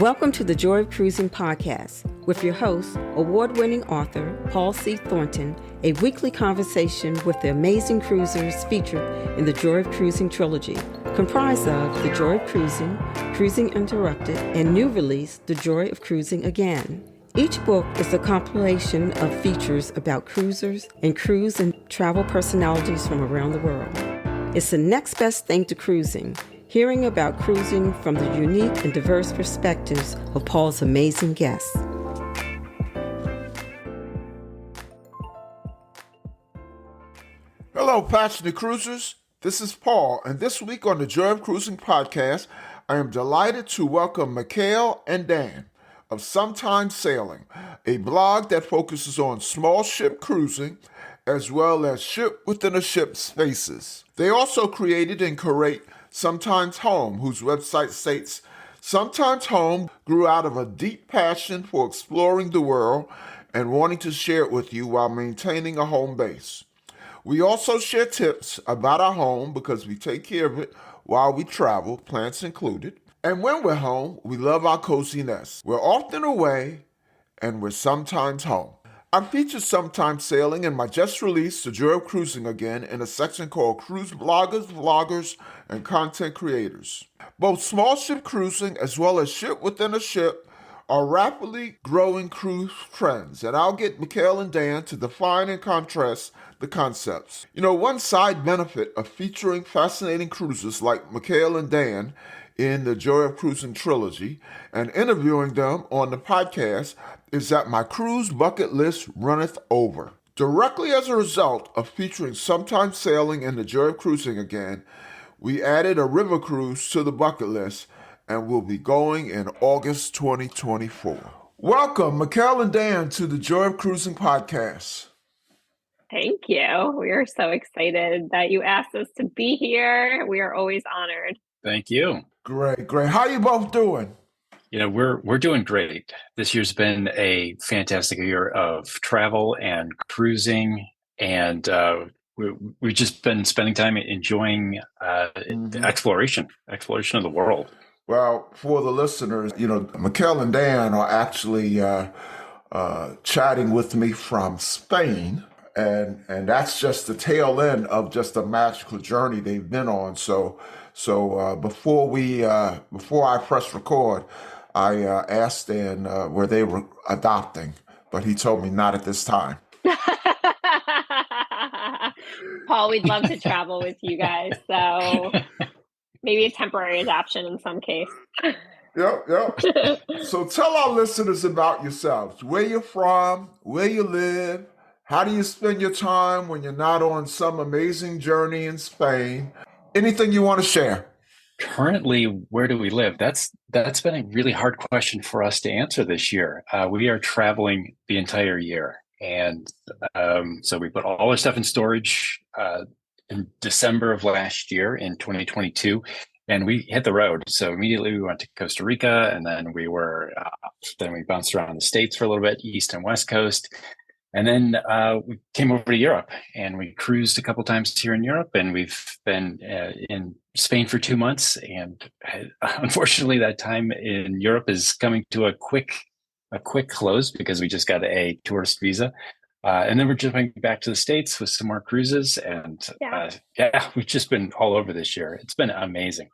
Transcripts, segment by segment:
Welcome to the Joy of Cruising podcast with your host, award-winning author Paul C. Thornton, a weekly conversation with the amazing cruisers featured in the Joy of Cruising trilogy, comprised of The Joy of Cruising, Cruising Interrupted, and new release, The Joy of Cruising Again. Each book is a compilation of features about cruisers and cruise and travel personalities from around the world. It's the next best thing to cruising, hearing about cruising from the unique and diverse perspectives of Paul's amazing guests. Hello, passionate cruisers. This is Paul, and this week on the Joy of Cruising podcast, I am delighted to welcome Mikkel and Dan of Sometimes Sailing, a blog that focuses on small ship cruising as well as ship within a ship spaces. They also created and curate Sometimes Home, whose website states, Sometimes Home grew out of a deep passion for exploring the world and wanting to share it with you while maintaining a home base. We also share tips about our home because we take care of it while we travel, plants included. And when we're home, we love our cozy nest. We're often away and we're sometimes home. I featured Sometimes Sailing in my just released The Joy of Cruising Again in a section called Cruise Bloggers, Vloggers, and Content Creators. Both small ship cruising as well as ship within a ship are rapidly growing cruise trends, and I'll get Mikkel and Dan to define and contrast the concepts. One side benefit of featuring fascinating cruisers like Mikkel and Dan in the Joy of Cruising trilogy and interviewing them on the podcast is that my cruise bucket list runneth over. Directly as a result of featuring Sometimes Sailing in the Joy of Cruising Again, we added a river cruise to the bucket list and will be going in August 2024. Welcome, Mikkel and Dan, to the Joy of Cruising podcast. Thank you. We are so excited that you asked us to be here. We are always honored. Thank you. Great. How you both doing? We're doing great. This year's been a fantastic year of travel and cruising, and we've just been spending time enjoying exploration of the world. Well, for the listeners, Mikkel and Dan are actually chatting with me from Spain, and that's just the tail end of just a magical journey they've been on. So before I press record, I asked Dan where they were adopting, but he told me not at this time. Paul, we'd love to travel with you guys, so maybe a temporary adoption in some case. Yep. So tell our listeners about yourselves, where you're from, where you live, how do you spend your time when you're not on some amazing journey in Spain? Anything you want to share? Currently, where do we live? That's been a really hard question for us to answer this year. We are traveling the entire year. And so we put all our stuff in storage in December of last year in 2022, and we hit the road. So immediately we went to Costa Rica, and then we bounced around the States for a little bit, East and West Coast. And then we came over to Europe, and we cruised a couple times here in Europe, and we've been in Spain for 2 months. And unfortunately, that time in Europe is coming to a quick close because we just got a tourist visa. And then we're jumping back to the States with some more cruises. And we've just been all over this year. It's been amazing.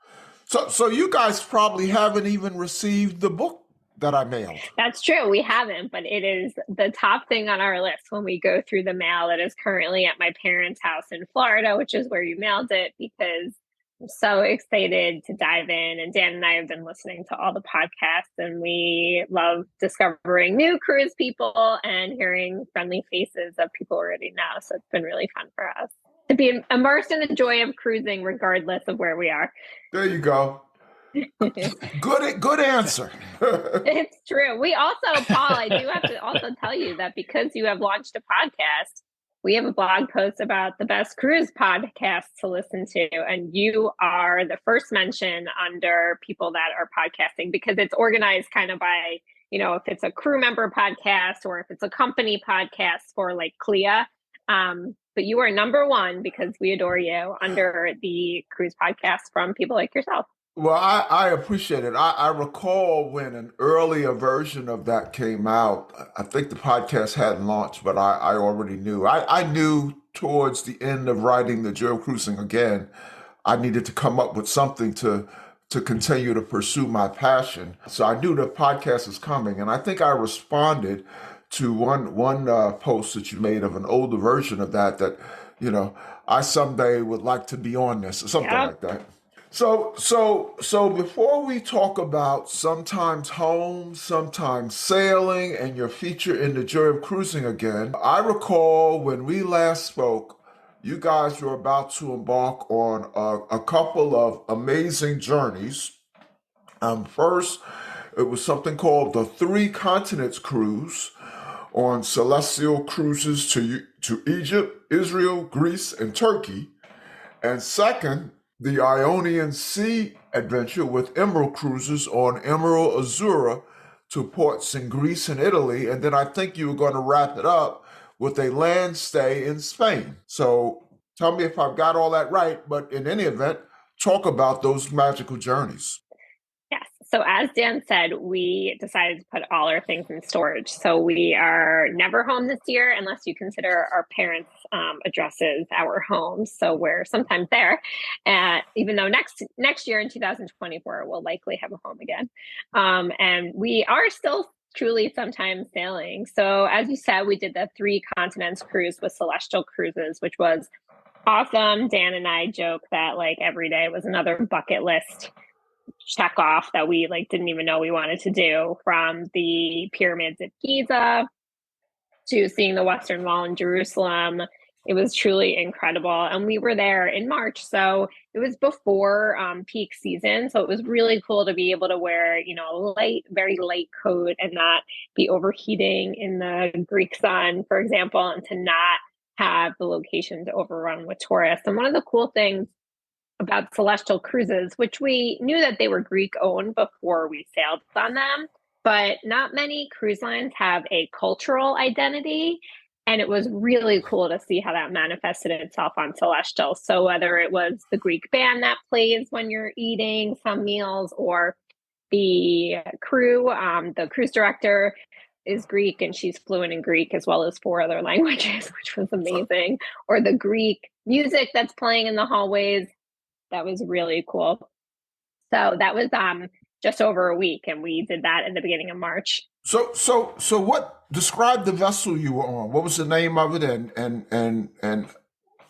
So you guys probably haven't even received the book that I mailed. That's true. We haven't, but it is the top thing on our list when we go through the mail. It is currently at my parents' house in Florida, which is where you mailed it, because I'm so excited to dive in. And Dan and I have been listening to all the podcasts, and we love discovering new cruise people and hearing friendly faces of people already know. So it's been really fun for us to be immersed in the joy of cruising, regardless of where we are. There you go. Good answer. It's true. We also, Paul, I do have to also tell you that because you have launched a podcast, we have a blog post about the best cruise podcasts to listen to. And you are the first mention under people that are podcasting, because it's organized kind of by, if it's a crew member podcast or if it's a company podcast for like CLIA. But you are number one, because we adore you, under the cruise podcast from people like yourself. Well, I appreciate it. I recall when an earlier version of that came out. I think the podcast hadn't launched, but I already knew. I knew towards the end of writing the Joe Cruising again, I needed to come up with something to continue to pursue my passion. So I knew the podcast was coming, and I think I responded to one post that you made of an older version of that you know I someday would like to be on this or something Yep. like that. So before we talk about sometimes home, sometimes sailing, and your feature in the Joy of Cruising again, I recall when we last spoke, you guys were about to embark on a couple of amazing journeys. First, it was something called the Three Continents Cruise on celestial cruises to Egypt, Israel, Greece, and Turkey. And second, the Ionian Sea adventure with Emerald cruises on Emerald Azura to ports in Greece and Italy. And then I think you were going to wrap it up with a land stay in Spain. So tell me if I've got all that right. But in any event, talk about those magical journeys. Yes. So as Dan said, we decided to put all our things in storage. So we are never home this year unless you consider our parents' addresses our homes. So we're sometimes there, even though next year in 2024 we'll likely have a home again. And we are still truly sometimes sailing. So as you said, we did the Three Continents cruise with Celestial Cruises, which was awesome. Dan and I joke that like every day was another bucket list check off that we like didn't even know we wanted to do, from the pyramids at Giza to seeing the Western Wall in Jerusalem. It was truly incredible. And we were there in March. So it was before peak season. So it was really cool to be able to wear, a light, very light coat and not be overheating in the Greek sun, for example, and to not have the locations overrun with tourists. And one of the cool things about Celestial Cruises, which we knew that they were Greek owned before we sailed on them, but not many cruise lines have a cultural identity. And it was really cool to see how that manifested itself on Celestial. So whether it was the Greek band that plays when you're eating some meals, or the crew, the cruise director is Greek and she's fluent in Greek as well as 4 other languages, which was amazing, or the Greek music that's playing in the hallways. That was really cool. So that was just over a week, and we did that at the beginning of March. So what describe the vessel you were on? What was the name of it, and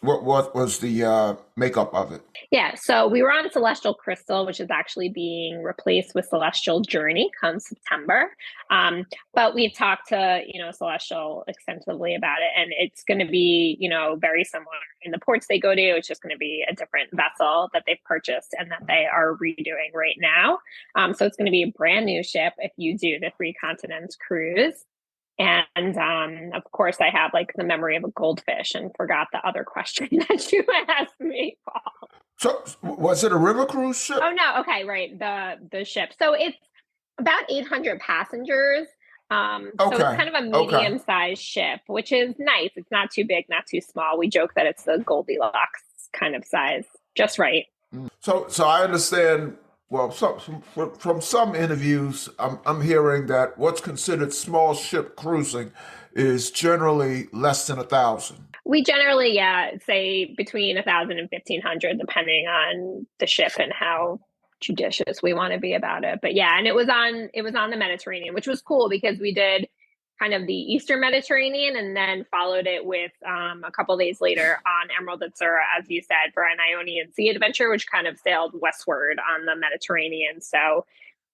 what was the makeup of it? Yeah, so we were on Celestial Crystal, which is actually being replaced with Celestial Journey come September. But we've talked to, Celestial extensively about it, and it's going to be, very similar in the ports they go to. It's just going to be a different vessel that they've purchased and that they are redoing right now. So it's going to be a brand new ship if you do the Three Continents cruise. And of course, I have like the memory of a goldfish and forgot the other question that you asked me, Paul. So was it a river cruise ship? Oh no, okay, right. The ship. So it's about 800 passengers. So it's kind of a medium-sized ship, which is nice. It's not too big, not too small. We joke that it's the Goldilocks kind of size, just right. So I understand. Well, from some interviews, I'm hearing that what's considered small ship cruising is generally less than 1,000. We generally, say between 1,000 and 1,500, depending on the ship and how judicious we want to be about it. But yeah, and it was on the Mediterranean, which was cool because we did kind of the Eastern Mediterranean and then followed it with a couple of days later on Emerald Azura, as you said, for an Ionian Sea adventure, which kind of sailed westward on the Mediterranean. So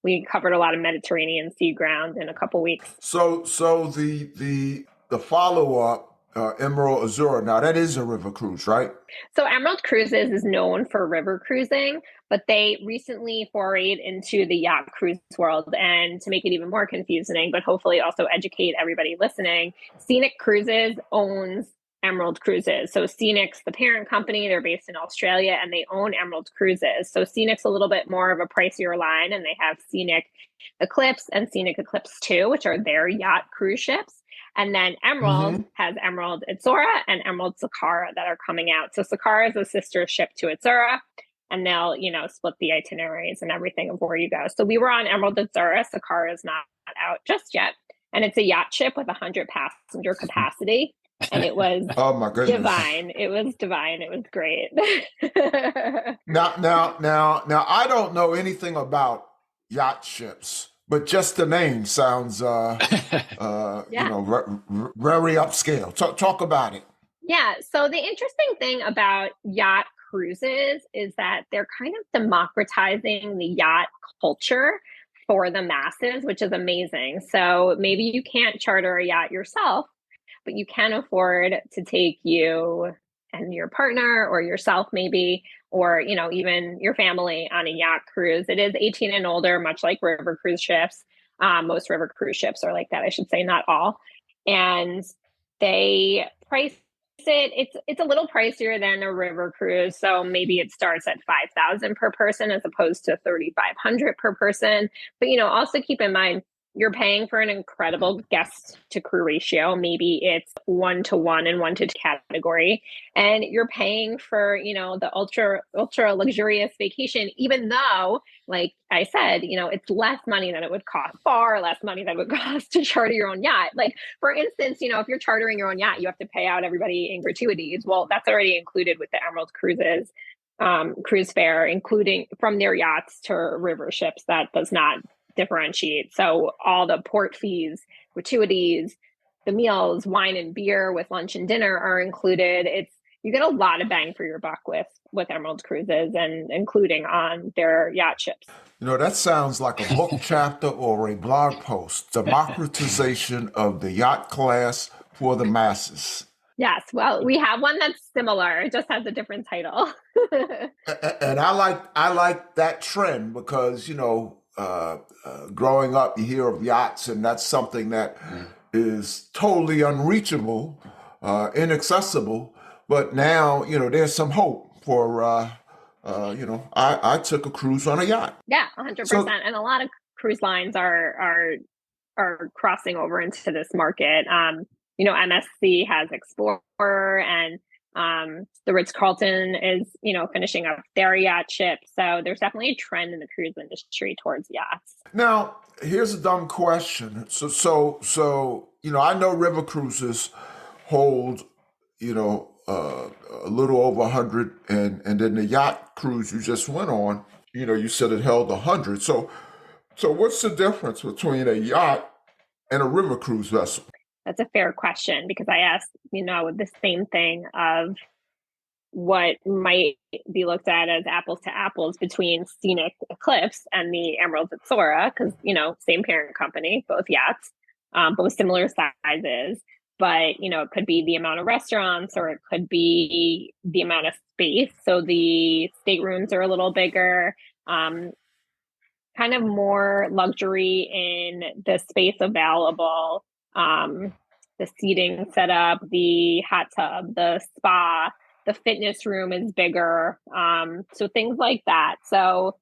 we covered a lot of Mediterranean sea ground in a couple weeks. So the follow up. Emerald Azura. Now that is a river cruise, right? So Emerald Cruises is known for river cruising, but they recently forayed into the yacht cruise world. And to make it even more confusing, but hopefully also educate everybody listening, Scenic Cruises owns Emerald Cruises. So Scenic's the parent company. They're based in Australia and they own Emerald Cruises. So Scenic's a little bit more of a pricier line, and they have Scenic Eclipse and Scenic Eclipse 2, which are their yacht cruise ships. And then Emerald has Emerald Azura and Emerald Sakara that are coming out. So Sakara is a sister ship to Azura. and they'll, split the itineraries and everything of where you go. So we were on Emerald Azura. Sakara is not out just yet. And it's a yacht ship with 100 passenger capacity. And it was Oh my goodness. divine. It was divine. It was great. Now, I don't know anything about yacht ships, but just the name sounds, very upscale. Talk about it. Yeah. So the interesting thing about yacht cruises is that they're kind of democratizing the yacht culture for the masses, which is amazing. So maybe you can't charter a yacht yourself, but you can afford to take you and your partner or yourself maybe, or, even your family on a yacht cruise. It is 18 and older, much like river cruise ships. Most river cruise ships are like that, I should say, not all. And they price it's a little pricier than a river cruise. So maybe it starts at $5,000 per person as opposed to $3,500 per person. But, also keep in mind, you're paying for an incredible guest to crew ratio. Maybe it's 1-to-1 and 1-to-2 category. And you're paying for, the ultra luxurious vacation, even though, like I said, it's less money than it would cost, far less money than it would cost to charter your own yacht. Like, for instance, if you're chartering your own yacht, you have to pay out everybody in gratuities. Well, that's already included with the Emerald Cruises cruise fare, including from their yachts to river ships. That does not differentiate. So all the port fees, gratuities, the meals, wine and beer with lunch and dinner are included. You get a lot of bang for your buck with Emerald Cruises, and including on their yacht ships. That sounds like a book chapter or a blog post. Democratization of the yacht class for the masses. Yes, well, we have one that's similar. It just has a different title. And I like that trend because, growing up, you hear of yachts, and that's something that is totally unreachable, inaccessible. But now, there's some hope for, I took a cruise on a yacht. Yeah, 100%. And a lot of cruise lines are crossing over into this market. MSC has Explorer, and the Ritz-Carlton is, finishing up their yacht ship. So there's definitely a trend in the cruise industry towards yachts. Now, here's a dumb question. So I know river cruises hold, a little over 100, and then the yacht cruise you just went on, you said it held 100. So what's the difference between a yacht and a river cruise vessel? That's a fair question, because I asked, the same thing of what might be looked at as apples to apples between Scenic Eclipse and the Emerald Azura, because, same parent company, both yachts, both similar sizes. But, it could be the amount of restaurants, or it could be the amount of space. So the staterooms are a little bigger, kind of more luxury in the space available. The seating setup, the hot tub, the spa, the fitness room is bigger. So things like that. So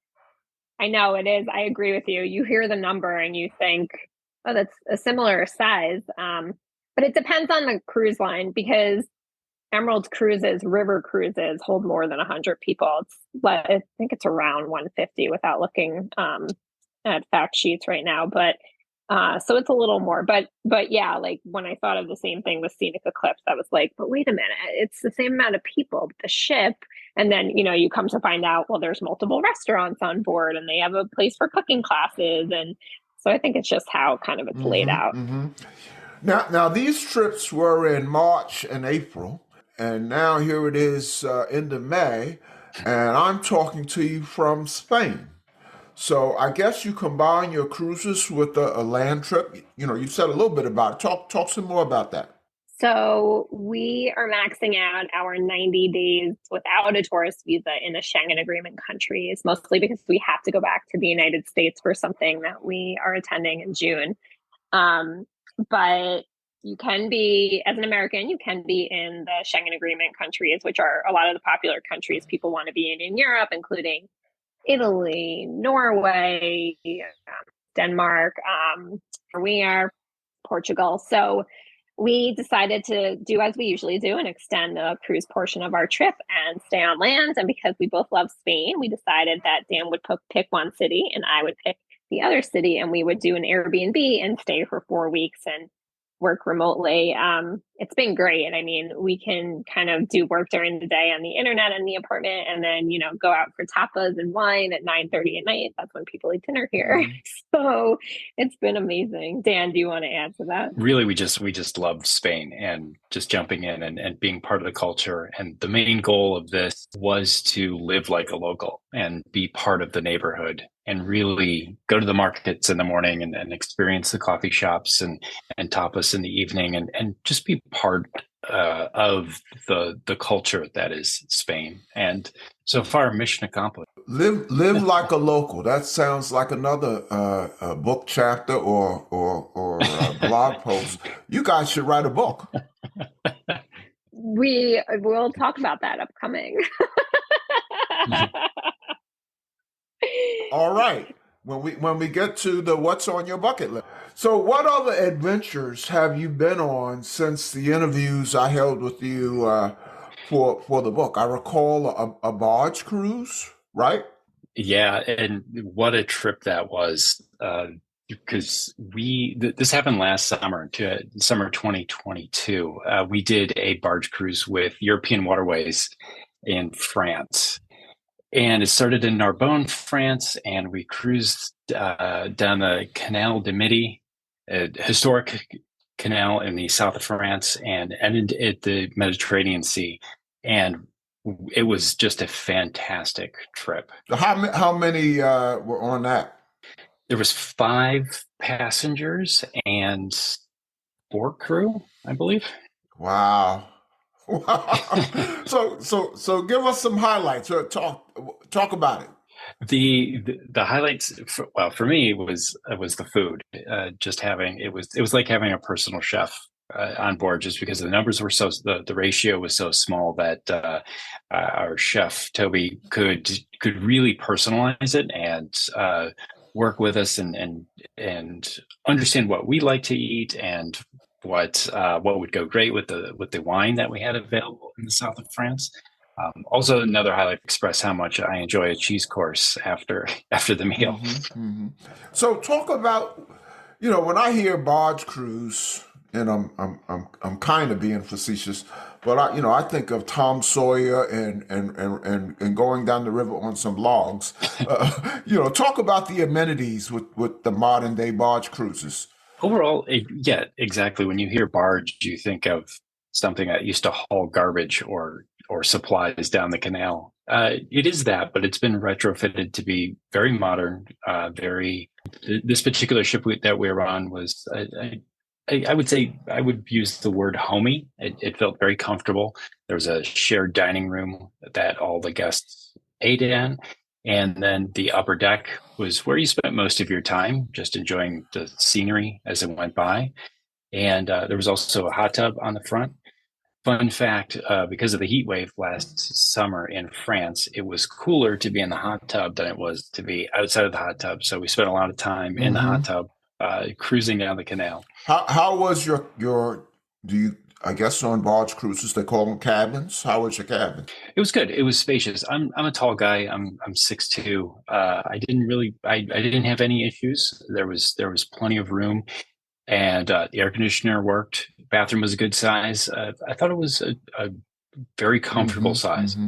I know it is. I agree with you. You hear the number and you think, oh, that's a similar size. But it depends on the cruise line, because Emerald Cruises, river cruises, hold more than 100 people. I think it's around 150 without looking at fact sheets right now. But so it's a little more, but yeah, like when I thought of the same thing with Scenic Eclipse, I was like, but wait a minute, it's the same amount of people, the ship. And then, you come to find out, well, there's multiple restaurants on board, and they have a place for cooking classes. And so I think it's just how kind of it's laid out. Mm-hmm. Now these trips were in March and April, and now here it is end of May, and I'm talking to you from Spain. So I guess you combine your cruises with a land trip. You said a little bit about it. Talk some more about that. So we are maxing out our 90 days without a tourist visa in the Schengen agreement countries, mostly because we have to go back to the United States for something that we are attending in June. But you can be, as an American, you can be in the Schengen agreement countries, which are a lot of the popular countries people want to be in Europe, including Italy, Norway, Denmark, where we are, Portugal. So we decided to do as we usually do and extend the cruise portion of our trip and stay on land. And because we both love Spain, we decided that Dan would pick one city and I would pick the other city, and we would do an Airbnb and stay for 4 weeks and work remotely. It's been great. And I mean, we can kind of do work during the day on the internet in the apartment, and then, go out for tapas and wine at 9:30 at night. That's when people eat dinner here. Mhm. So it's been amazing. Dan, do you want to add to that? Really, we just loved Spain and just jumping in and being part of the culture. And the main goal of this was to live like a local and be part of the neighborhood and really go to the markets in the morning and experience the coffee shops and tapas in the evening and just be part of the culture that is Spain. And so far, mission accomplished. Live like a local. That sounds like another book chapter or a blog post. You guys should write a book. We will talk about that upcoming. All right. When we get to the what's on your bucket list. So what other adventures have you been on since the interviews I held with you for the book? I recall a barge cruise, right? Yeah, and what a trip that was. Because this happened last summer, summer 2022. We did a barge cruise with European Waterways in France. And it started in Narbonne, France, and we cruised down the Canal de Midi, a historic canal in the south of France, and ended at the Mediterranean Sea. And it was just a fantastic trip. How many were on that? There was 5 passengers and 4 crew, I believe. Wow. So give us some highlights. Talk about it. The highlights, for me, was the food. Just having it was like having a personal chef on board, just because the numbers were the ratio was so small that our chef Toby could really personalize it and work with us and understand what we like to eat and what would go great with the wine that we had available in the south of France. Also, another highlight, express how much I enjoy a cheese course after the meal. Mm-hmm, mm-hmm. So talk about, when I hear barge cruise, and I'm kind of being facetious, but I think of Tom Sawyer and going down the river on some logs. Talk about the amenities with the modern day barge cruises. Overall, yeah, exactly. When you hear barge, you think of something that used to haul garbage or supplies down the canal. It is that, but it's been retrofitted to be very modern. This particular ship that we were on was, I would say, I would use the word homey. It felt very comfortable. There was a shared dining room that all the guests ate in. And then the upper deck was where you spent most of your time, just enjoying the scenery as it went by. And there was also a hot tub on the front. Fun fact, because of the heat wave last summer in France, it was cooler to be in the hot tub than it was to be outside of the hot tub. So we spent a lot of time in the hot tub, cruising down the canal. How was I guess on barge cruises they call them cabins? How was your cabin? It was good. It was spacious. I'm a tall guy. I'm 6'2". I didn't have any issues. There was plenty of room, and the air conditioner worked. Bathroom was a good size. I thought it was a very comfortable size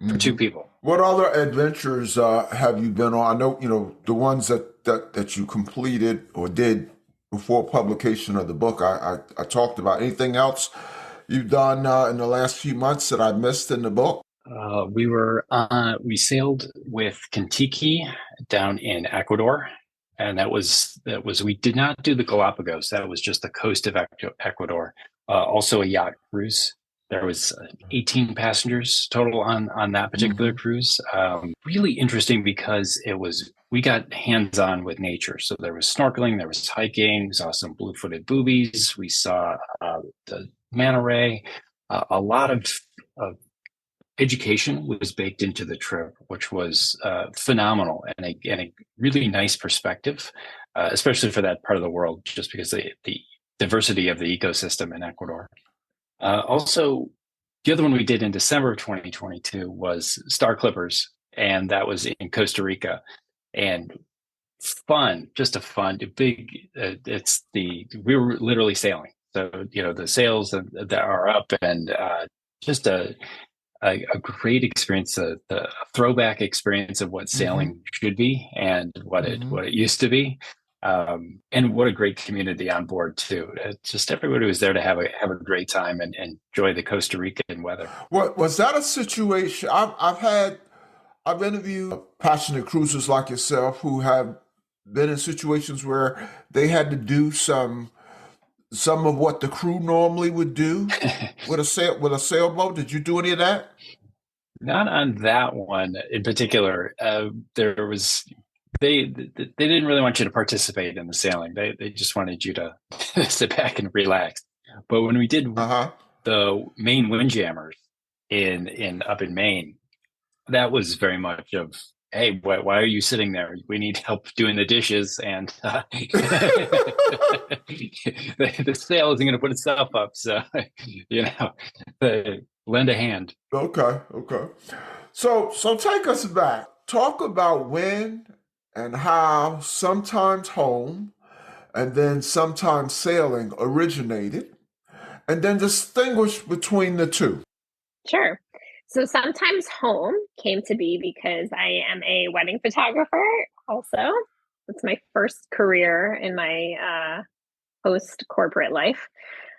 for 2 people. What other adventures have you been on? I know the ones that you completed or did before publication of the book. I talked about. Anything else you've done in the last few months that I missed in the book? We sailed with Kentucky down in Ecuador, and that was we did not do the Galapagos. That was just the coast of Ecuador. Also a yacht cruise. There was 18 passengers total on that particular cruise. Really interesting because we got hands-on with nature. So there was snorkeling, there was hiking, we saw some blue-footed boobies, we saw the manta ray. A lot of education was baked into the trip, which was phenomenal and a really nice perspective, especially for that part of the world, just because the diversity of the ecosystem in Ecuador. Also, the other one we did in December of 2022 was Star Clippers, and that was in Costa Rica. And fun, just a fun, big, we were literally sailing. So, the sails that are up, and just a great experience, the throwback experience of what sailing should be and what it used to be. And what a great community on board too. Just everybody was there to have a great time and enjoy the Costa Rican weather. What was that a situation? I've interviewed passionate cruisers like yourself who have been in situations where they had to do some of what the crew normally would do with a sailboat. Did you do any of that? Not on that one in particular. There was they didn't really want you to participate in the sailing. They just wanted you to sit back and relax. But when we did the Maine Windjammers up in Maine, that was very much of, hey, why are you sitting there? We need help doing the dishes, and the sail isn't going to put itself up. So, lend a hand. Okay. So take us back. Talk about when and how sometimes home and then sometimes sailing originated, and then distinguish between the two. Sure. So sometimes home came to be because I am a wedding photographer also. It's my first career in my post-corporate life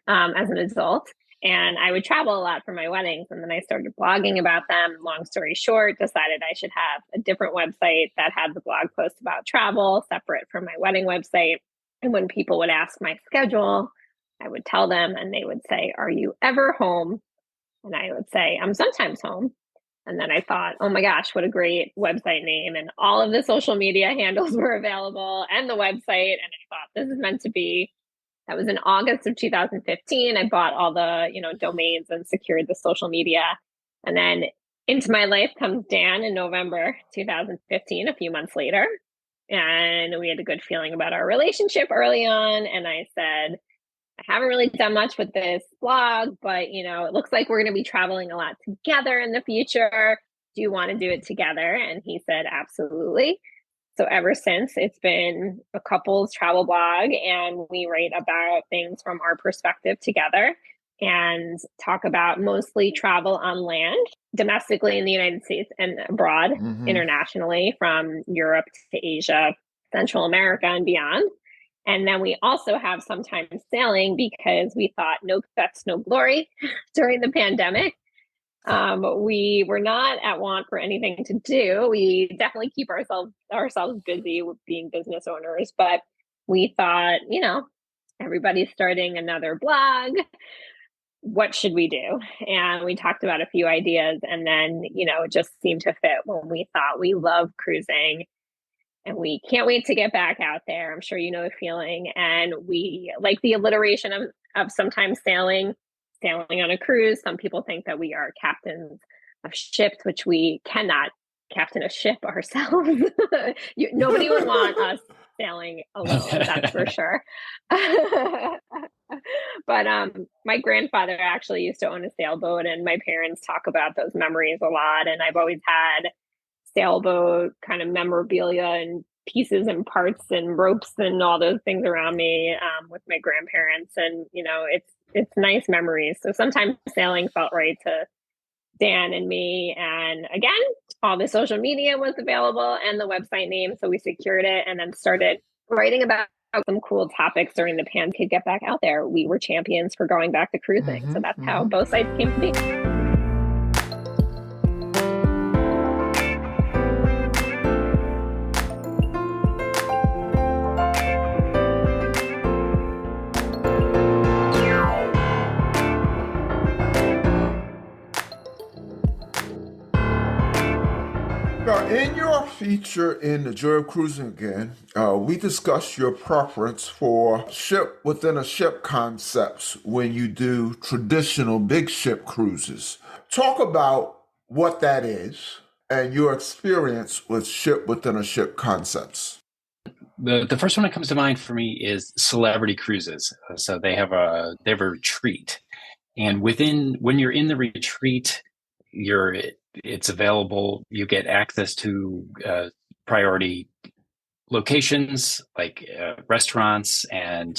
as an adult. And I would travel a lot for my weddings. And then I started blogging about them. Long story short, decided I should have a different website that had the blog post about travel separate from my wedding website. And when people would ask my schedule, I would tell them and they would say, "Are you ever home?" And I would say, "I'm sometimes home." And then I thought, oh my gosh, what a great website name. And all of the social media handles were available and the website. And I thought, this is meant to be. That was in August of 2015. I bought all the, domains and secured the social media. And then into my life comes Dan in November 2015, a few months later. And we had a good feeling about our relationship early on. And I said, I haven't really done much with this blog, but, it looks like we're going to be traveling a lot together in the future. Do you want to do it together? And he said, absolutely. So ever since, it's been a couples travel blog, and we write about things from our perspective together and talk about mostly travel on land, domestically in the United States and abroad, internationally, from Europe to Asia, Central America, and beyond. And then we also have sometimes sailing because we thought no guts, no glory during the pandemic. We were not at want for anything to do. We definitely keep ourselves busy with being business owners, but we thought, everybody's starting another blog. What should we do? And we talked about a few ideas, and then, it just seemed to fit when we thought we love cruising and we can't wait to get back out there. I'm sure you know the feeling. And we like the alliteration of sometimes sailing on a cruise. Some people think that we are captains of ships, which we cannot captain a ship ourselves. Nobody would want us sailing alone, that's for sure. But my grandfather actually used to own a sailboat, and my parents talk about those memories a lot. And I've always had sailboat kind of memorabilia and pieces and parts and ropes and all those things around me with my grandparents. And, it's nice memories. So sometimes sailing felt right to Dan and me. And again, all the social media was available and the website name. So we secured it and then started writing about some cool topics during the pandemic. Could get back out there. We were champions for going back to cruising. So that's how both sides came to be. Now, in your feature in the Joy of Cruising Again, we discussed your preference for ship within a ship concepts when you do traditional big ship cruises. Talk about what that is and your experience with ship within a ship concepts. The first one that comes to mind for me is celebrity cruises. So they have a retreat, and when you're in the retreat, it's available. You get access to priority locations like restaurants and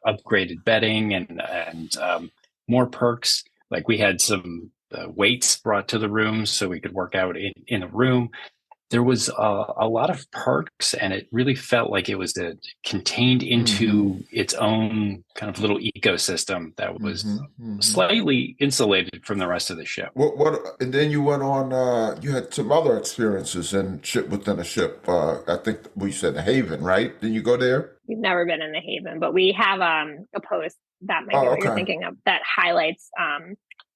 upgraded bedding and more perks. Like we had some weights brought to the room so we could work out in a room. There was a lot of perks, and it really felt like it was contained into its own kind of little ecosystem that was slightly insulated from the rest of the ship. And then you went on, you had some other experiences in ship within a ship. I think we said the Haven, right? Didn't you go there? We've never been in the Haven, but we have a post that might be what you're thinking of that highlights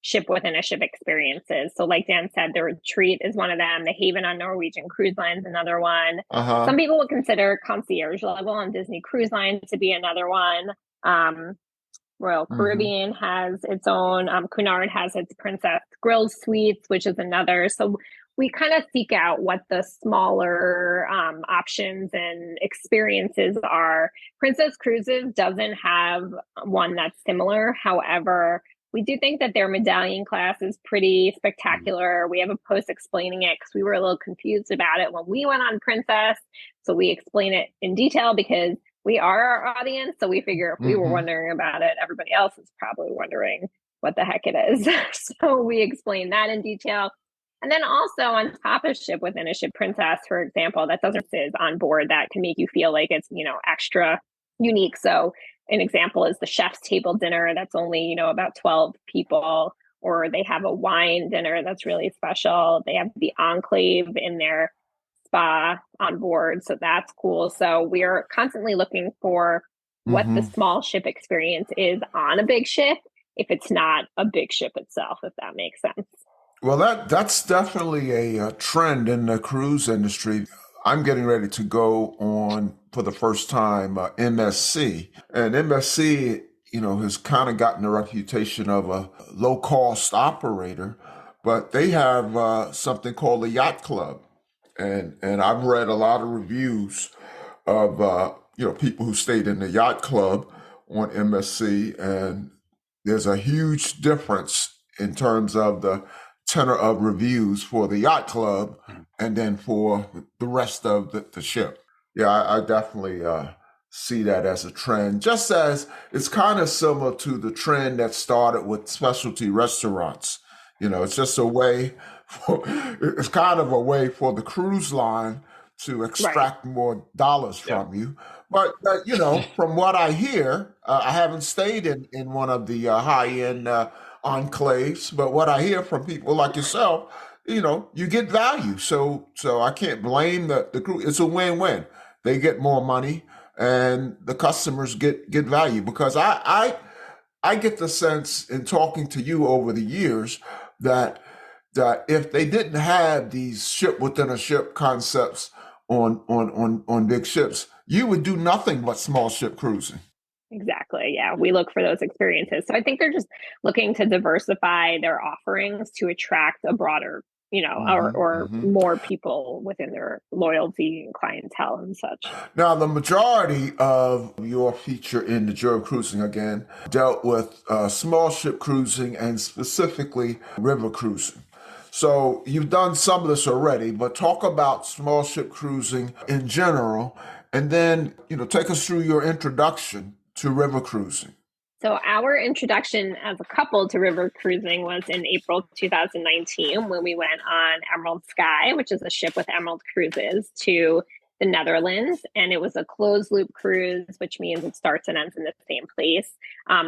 ship within a ship experiences. So like Dan said, the retreat is one of them. The Haven on Norwegian Cruise Line is another one. Some people would consider concierge level on Disney Cruise Line to be another one. Royal Caribbean has its own. Cunard has its Princess Grilled Suites, which is another. So we kind of seek out what the smaller options and experiences are. Princess Cruises doesn't have one that's similar. However, we do think that their medallion class is pretty spectacular. We have a post explaining it because we were a little confused about it when we went on Princess. So we explain it in detail because we are our audience. So we figure if we were wondering about it, everybody else is probably wondering what the heck it is. So we explain that in detail. And then also on top of ship within a ship, Princess, for example, that doesn't sit on board that can make you feel like it's, extra unique. So an example is the chef's table dinner that's only, about 12 people, or they have a wine dinner that's really special. They have the enclave in their spa on board. So that's cool. So we're constantly looking for what the small ship experience is on a big ship, if it's not a big ship itself, if that makes sense. Well, that's definitely a trend in the cruise industry. I'm getting ready to go on for the first time MSC, and MSC, has kind of gotten a reputation of a low-cost operator, but they have something called the Yacht Club, and I've read a lot of reviews of people who stayed in the Yacht Club on MSC, and there's a huge difference in terms of the tenor of reviews for the Yacht Club and then for the rest of the ship. Yeah, I definitely see that as a trend, just as it's kind of similar to the trend that started with specialty restaurants. It's just it's kind of a way for the cruise line to extract more dollars from you. But, from what I hear, I haven't stayed in one of the high-end enclaves, but what I hear from people like yourself, you get value. So I can't blame the crew. It's a win-win. They get more money and the customers get value, because I get the sense in talking to you over the years that if they didn't have these ship within a ship concepts on big ships, you would do nothing but small ship cruising. Exactly. Yeah. We look for those experiences. So I think they're just looking to diversify their offerings to attract a broader, or more people within their loyalty and clientele and such. Now, the majority of your feature in the Joy of Cruising, again, dealt with small ship cruising and specifically river cruising. So you've done some of this already, but talk about small ship cruising in general, and then, take us through your introduction to river cruising. So our introduction as a couple to river cruising was in April 2019 when we went on Emerald Sky, which is a ship with Emerald Cruises, to the Netherlands. And it was a closed loop cruise, which means it starts and ends in the same place,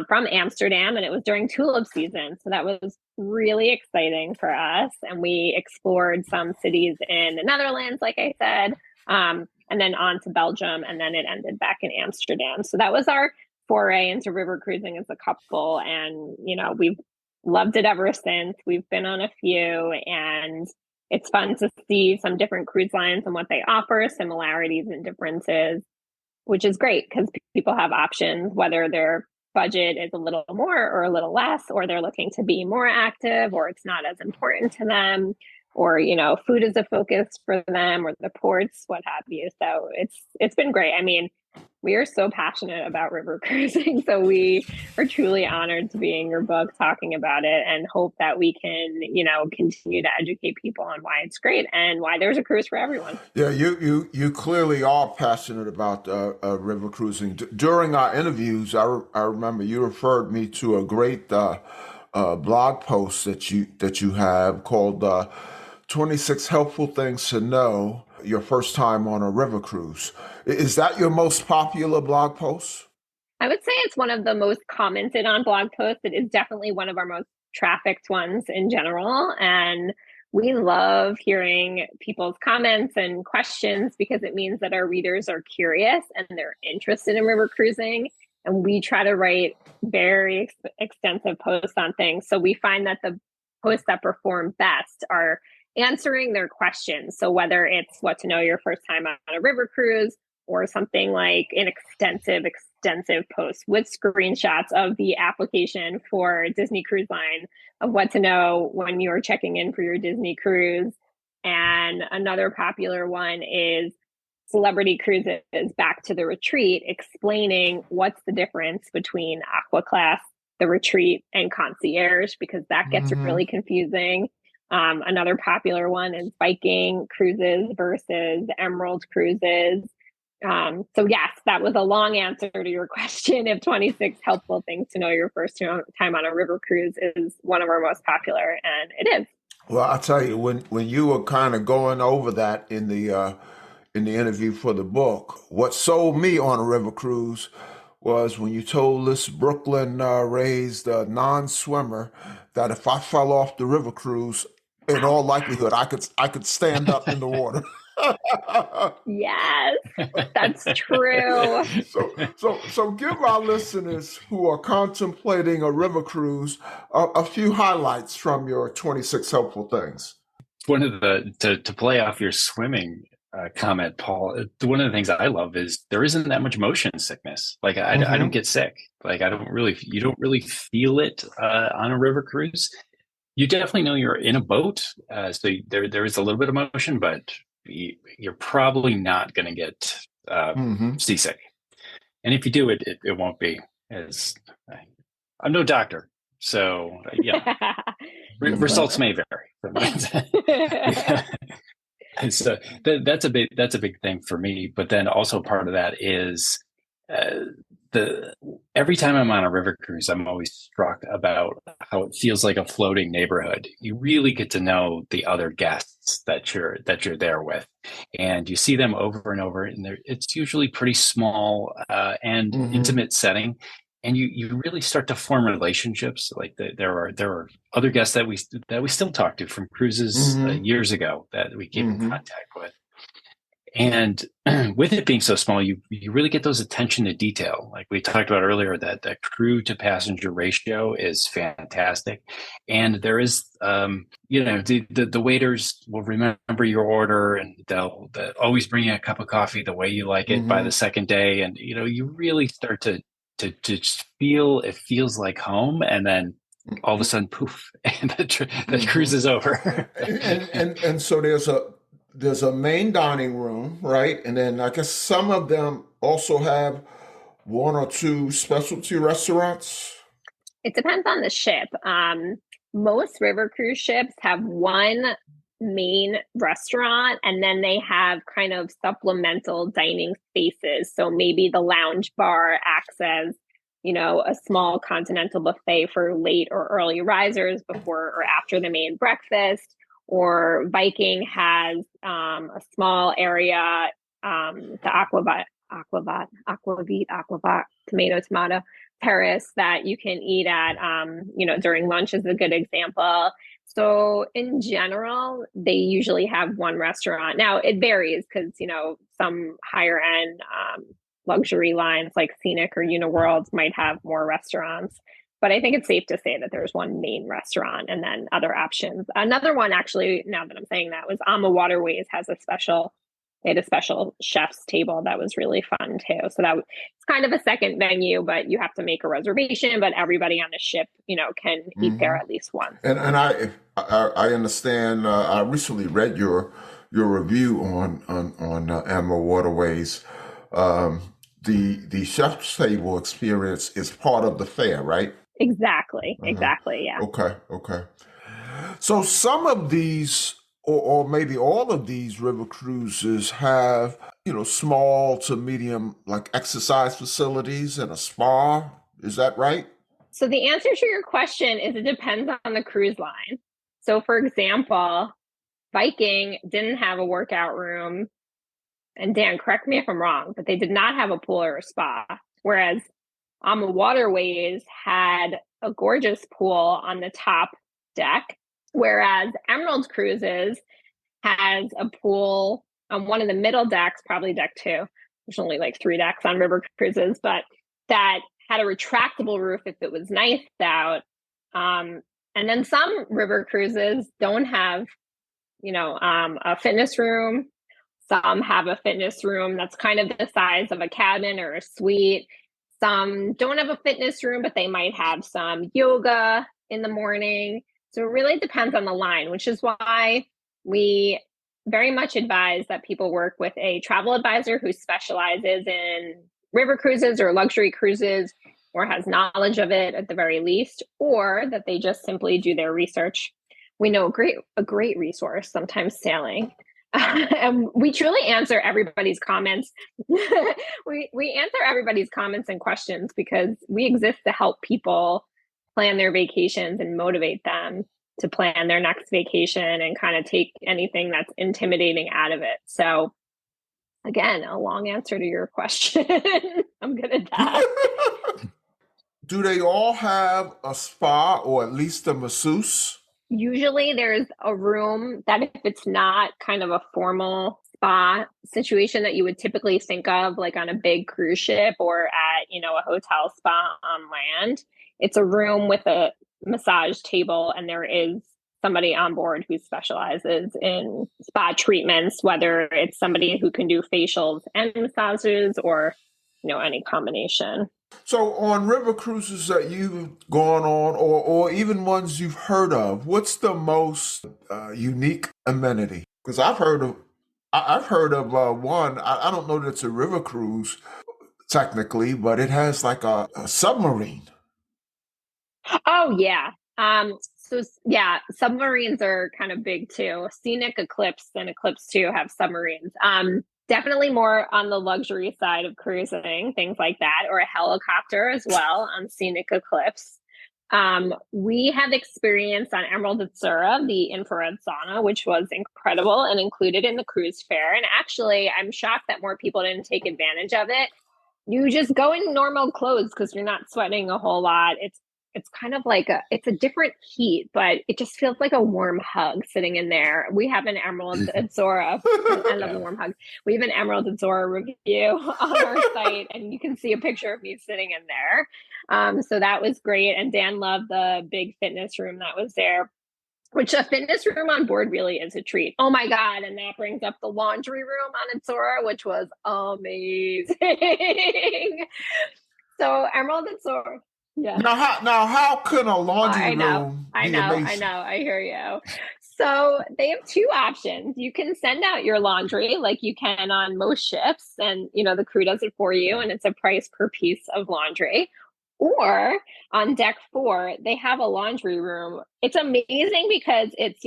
from Amsterdam. And it was during tulip season. So that was really exciting for us. And we explored some cities in the Netherlands, like I said, and then on to Belgium. And then it ended back in Amsterdam. So that was our foray into river cruising as a couple. And, we've loved it ever since. We've been on a few, and it's fun to see some different cruise lines and what they offer, similarities and differences, which is great because people have options, whether their budget is a little more or a little less, or they're looking to be more active, or it's not as important to them. or, food is a focus for them, or the ports, what have you. So it's been great. I mean, we are so passionate about river cruising. So we are truly honored to be in your book talking about it, and hope that we can, continue to educate people on why it's great and why there's a cruise for everyone. Yeah, you clearly are passionate about river cruising. During our interviews, I remember you referred me to a great blog post that you have called 26 Helpful Things to Know Your First Time on a River Cruise. Is that your most popular blog post? I would say it's one of the most commented on blog posts. It is definitely one of our most trafficked ones in general. And we love hearing people's comments and questions, because it means that our readers are curious and they're interested in river cruising. And we try to write very extensive posts on things. So we find that the posts that perform best are answering their questions. So whether it's what to know your first time on a river cruise, or something like an extensive post with screenshots of the application for Disney Cruise Line of what to know when you're checking in for your Disney cruise. And another popular one is Celebrity Cruises Back to the Retreat, explaining what's the difference between Aqua Class, the Retreat, and Concierge, because that gets really confusing. Another popular one is Viking Cruises versus Emerald Cruises. So yes, that was a long answer to your question. If 26 helpful things to know your first time on a river cruise is one of our most popular, and it is. Well, I'll tell you, when you were kind of going over that in the interview for the book, what sold me on a river cruise was when you told this Brooklyn raised non-swimmer that if I fell off the river cruise, in all likelihood, I could stand up in the water. Yes, that's true. So give our listeners who are contemplating a river cruise a few highlights from your 26 helpful things. One of to play off your swimming comment, Paul, one of the things I love is there isn't that much motion sickness. Like I don't get sick. Like you don't really feel it on a river cruise. You definitely know you're in a boat, so there is a little bit of motion, but you're probably not going to get seasick. And if you do, it won't be as. I'm no doctor, so results may vary. So that's a big thing for me. But then also part of that is every time I'm on a river cruise, I'm always struck about how it feels like a floating neighborhood. You really get to know the other guests that you're there with, and you see them over and over. And it's usually pretty small and intimate setting, and you really start to form relationships. Like there are other guests that we still talk to from cruises years ago that we keep in contact with. And with it being so small, you really get those attention to detail. Like we talked about earlier, that crew to passenger ratio is fantastic. And there is, the waiters will remember your order, and they'll always bring you a cup of coffee the way you like it by the second day. And, you really start to feel, it feels like home. And then all of a sudden, poof, and the cruise is over. and so there's a main dining room, right? And then I guess some of them also have one or two specialty restaurants. It depends on the ship. Most river cruise ships have one main restaurant, and then they have kind of supplemental dining spaces. So maybe the lounge bar acts as, a small continental buffet for late or early risers before or after the main breakfast. Or Viking has a small area, the Aquavit, tomato terrace that you can eat at, during lunch is a good example. So in general, they usually have one restaurant. Now it varies because, some higher end luxury lines like Scenic or Uniworld might have more restaurants. But I think it's safe to say that there's one main restaurant and then other options. Another one, actually, now that I'm saying that, was Ama Waterways has a special They had a special chef's table that was really fun too. So it's kind of a second venue, but you have to make a reservation. But everybody on the ship, can eat there at least once. And I understand. I recently read your review on Amber Waterways. The chef's table experience is part of the fare, right? Exactly. Yeah. Okay. So some of these, or maybe all of these river cruises have, small to medium, like exercise facilities and a spa. Is that right? So the answer to your question is it depends on the cruise line. So for example, Viking didn't have a workout room. And Dan, correct me if I'm wrong, but they did not have a pool or a spa. Whereas Waterways had a gorgeous pool on the top deck. Whereas Emerald Cruises has a pool on one of the middle decks, probably deck 2. There's only like 3 decks on river cruises, but that had a retractable roof if it was nice out. And then some river cruises don't have, a fitness room. Some have a fitness room that's kind of the size of a cabin or a suite. Some don't have a fitness room, but they might have some yoga in the morning. So it really depends on the line, which is why we very much advise that people work with a travel advisor who specializes in river cruises or luxury cruises, or has knowledge of it at the very least, or that they just simply do their research. We know a great resource, Sometimes Sailing. And we truly answer everybody's comments. we answer everybody's comments and questions because we exist to help people plan their vacations and motivate them to plan their next vacation and kind of take anything that's intimidating out of it. So again, a long answer to your question. I'm good at that. Do they all have a spa or at least a masseuse? Usually there's a room that if it's not kind of a formal spa situation that you would typically think of like on a big cruise ship or at, a hotel spa on land, it's a room with a massage table and there is somebody on board who specializes in spa treatments, whether it's somebody who can do facials and massages or, any combination. So on river cruises that you've gone on or even ones you've heard of, what's the most unique amenity? Because I've heard of one, I don't know that it's a river cruise technically, but it has like a submarine. Oh, yeah. Submarines are kind of big too. Scenic Eclipse and Eclipse 2 have submarines. Definitely more on the luxury side of cruising, things like that, or a helicopter as well on Scenic Eclipse. We had experience on Emerald Azura, the infrared sauna, which was incredible and included in the cruise fare. And actually, I'm shocked that more people didn't take advantage of it. You just go in normal clothes because you're not sweating a whole lot. It's kind of like it's a different heat, but it just feels like a warm hug sitting in there. We have an Emerald Azura. I love the warm hug. We have an Emerald Azura review on our site, and you can see a picture of me sitting in there. So that was great. And Dan loved the big fitness room that was there, which a fitness room on board really is a treat. Oh my God. And that brings up the laundry room on Azura, which was amazing. So Emerald Azura. Yeah. Now how could a laundry room be amazing? I know. I hear you. So they have 2 options. You can send out your laundry like you can on most ships, and the crew does it for you, and it's a price per piece of laundry. Or on deck 4, they have a laundry room. It's amazing because it's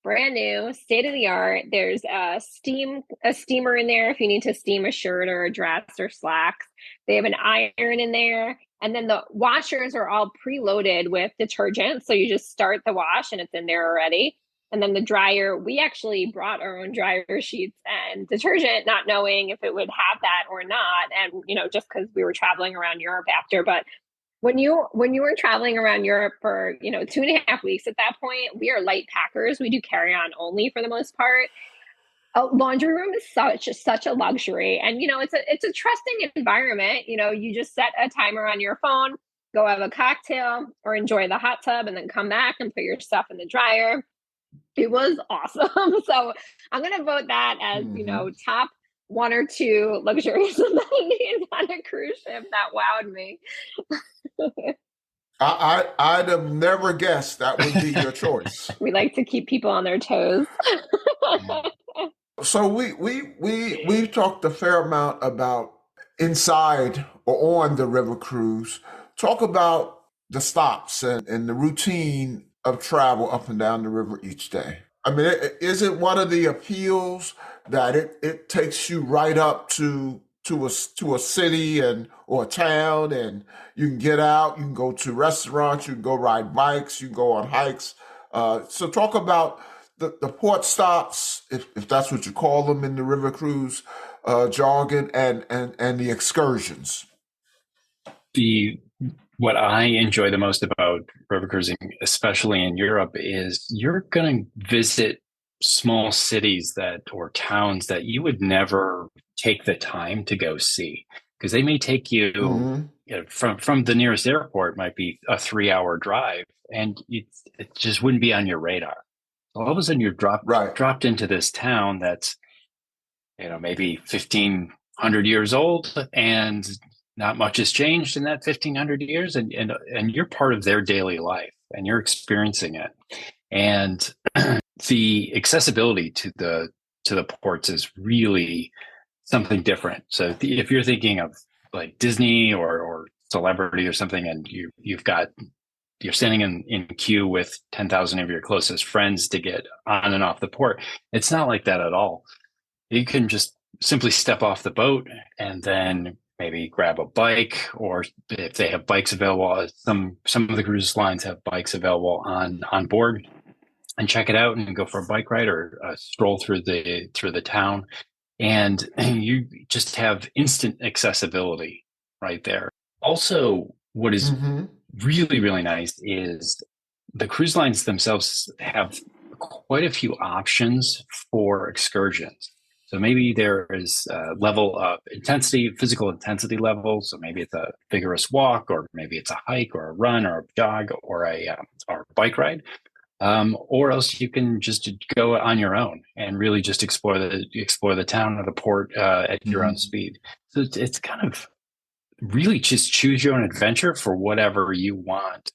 brand new, state of the art. There's a steamer in there if you need to steam a shirt or a dress or slacks. They have an iron in there. And then the washers are all preloaded with detergent. So you just start the wash and it's in there already. And then the dryer, we actually brought our own dryer sheets and detergent, not knowing if it would have that or not. And, just because we were traveling around Europe after. But when you were traveling around Europe for, 2.5 weeks at that point, we are light packers. We do carry on only for the most part. A laundry room is such a luxury, and it's a trusting environment. You just set a timer on your phone, go have a cocktail or enjoy the hot tub, and then come back and put your stuff in the dryer. It was awesome. So I'm going to vote that as, top 1 or 2 luxurious amenities on a cruise ship that wowed me. I'd have never guessed that would be your choice. We like to keep people on their toes. So we've talked a fair amount about inside or on the river cruise. Talk about the stops and the routine of travel up and down the river each day. I mean, is it one of the appeals that it takes you right up to a city or a town, and you can get out, you can go to restaurants, you can go ride bikes, you can go on hikes. So talk about the port stops, if that's what you call them in the river cruise jargon, and the excursions. What I enjoy the most about river cruising, especially in Europe, is you're going to visit small cities or towns that you would never take the time to go see, because they may take you, from the nearest airport might be a 3-hour drive, and it just wouldn't be on your radar. So all of a sudden you're dropped into this town that's maybe 1,500 years old, and not much has changed in that 1,500 years, and you're part of their daily life, and you're experiencing it. And the accessibility to the ports is really something different. So if you're thinking of like Disney or celebrity or something, and you're standing in queue with 10,000 of your closest friends to get on and off the port, it's not like that at all. You can just simply step off the boat and then maybe grab a bike, or if they have bikes available, some of the cruise lines have bikes available on board, and check it out and go for a bike ride or a stroll through the town. And you just have instant accessibility right there. Also, what is really, really nice is the cruise lines themselves have quite a few options for excursions. So maybe there is a level of intensity, physical intensity level. So maybe it's a vigorous walk, or maybe it's a hike or a run or a jog or a bike ride. Or else you can just go on your own and really just explore the town or the port at your own speed. So it's kind of really just choose your own adventure for whatever you want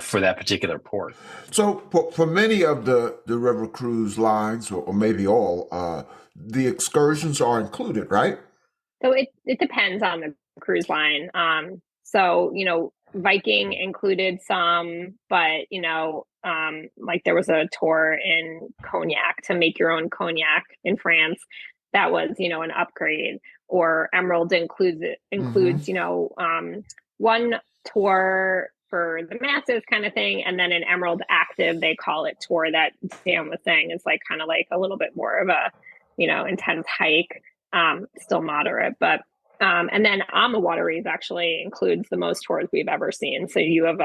for that particular port. So for many of the river cruise lines, or maybe all, the excursions are included, right? So it depends on the cruise line. So Viking included some, but like there was a tour in Cognac to make your own cognac in France. That was, an upgrade. Or Emerald includes one tour for the masses kind of thing, and then an Emerald Active, they call it, tour that Dan was saying is like kind of like a little bit more of a intense hike, still moderate, but and then AmaWaterways actually includes the most tours we've ever seen. So you have